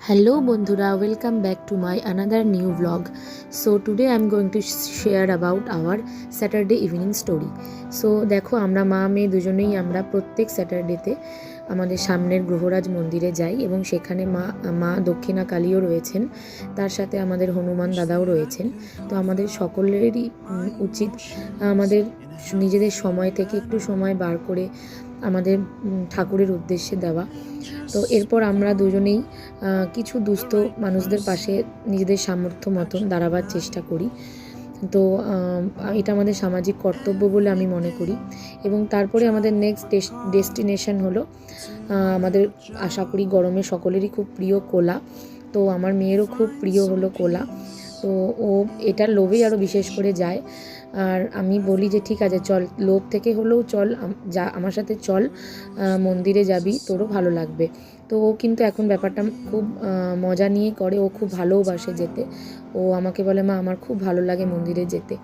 Hello Bondhura, welcome back to my another new vlog. So today I'm going to share about our Saturday evening story. So দেখো আমরা মা মেয়ে দুজনেই আমরা প্রত্যেক স্যাটারডেতে আমাদের সামনের গ্রহরাজ মন্দিরে যাই এবং সেখানে মা দক্ষিণা কালীও রয়েছেন, তার সাথে আমাদের হনুমান দাদাও রয়েছেন। তো আমাদের সকলেরই উচিত আমাদের নিজেদের সময় থেকে একটু সময় বার করে আমাদের ঠাকুরের উদ্দেশ্যে দেওয়া। তো এরপর আমরা দুজনেই কিছু দুস্থ মানুষদের পাশে নিজেদের সামর্থ্য মতন দাঁড়াবার চেষ্টা করি। তো এটা আমাদের সামাজিক কর্তব্য বলে আমি মনে করি। এবং তারপরে আমাদের নেক্সট ডেস্টিনেশন হলো আমাদের আশা করি গরমে সকলেরই খুব প্রিয় কোলা। তো আমার মেয়েরও খুব প্রিয় হলো কোলা। তো ও এটার লোভেই আরও বিশেষ করে যায়। আর আমি বলি যে ঠিক আছে চল, লোভ থেকে হলেও চল, যা আমার সাথে চল, মন্দিরে যাবি, তোরও ভালো লাগবে। তো ও কিন্তু এখন ব্যাপারটা খুব মজা নিয়ে করে, ও খুব ভালোবাসে যেতে। ও আমাকে বলে মা আমার খুব ভালো লাগে মন্দিরে যেতে।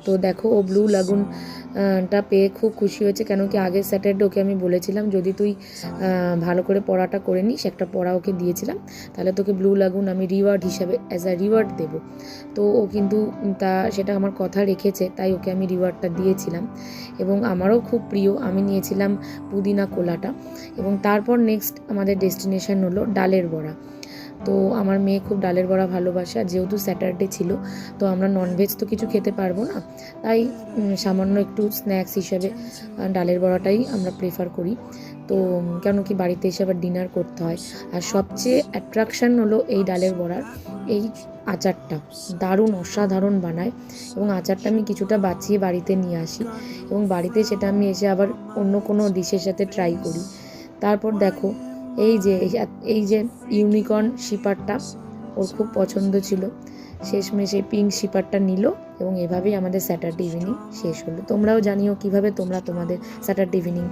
তো দেখো ও ব্লু লাগুনটা পেয়ে খুব খুশি হয়েছে, কেন কি আগের স্যাটারডে ওকে আমি বলেছিলাম যদি তুই ভালো করে পড়াটা করে নিস, একটা পড়া ওকে দিয়েছিলাম, তাহলে তোকে ব্লু লাগুন আমি রিওয়ার্ড হিসাবে অ্যাজ আ রিওয়ার্ড দেবো। তো ও কিন্তু সেটা আমার কথা রেখেছে, তাই ওকে আমি রিওয়ার্ডটা দিয়েছিলাম। এবং আমারও খুব প্রিয়, আমি নিয়েছিলাম পুদিনা কোলাটা। এবং তারপর নেক্সট আমাদের ডেস্টিনেশন হলো ডালের বড়া। তো আমার মেয়ে খুব ডালের বড়া ভালোবাসে, আর যেহেতু স্যাটারডে ছিল তো আমরা ননভেজ তো কিছু খেতে পারবো না, তাই সামান্য একটু স্ন্যাক্স হিসেবে ডালের বড়াটাই আমরা প্রেফার করি। তো কেন কি বাড়িতে এসে আবার ডিনার করতে হয়। আর সবচেয়ে অ্যাট্রাকশান হলো এই ডালের বড়ার এই আচারটা, দারুণ অসাধারণ বানায়। এবং আচারটা আমি কিছুটা বাঁচিয়ে বাড়িতে নিয়ে আসি এবং বাড়িতে সেটা আমি এসে আবার অন্য কোনো ডিশের সাথে ট্রাই করি। তারপর দেখো এই যে ইউনিকর্ন শিপারটা ওর খুব পছন্দ ছিল, শেষমেশ এই পিঙ্ক শিপারটা নিল এবং এভাবেই আমাদের স্যাটারডে ইভিনিং শেষ হলো। তোমরাও জানিও কিভাবে তোমরা তোমাদের স্যাটারডে ইভিনিং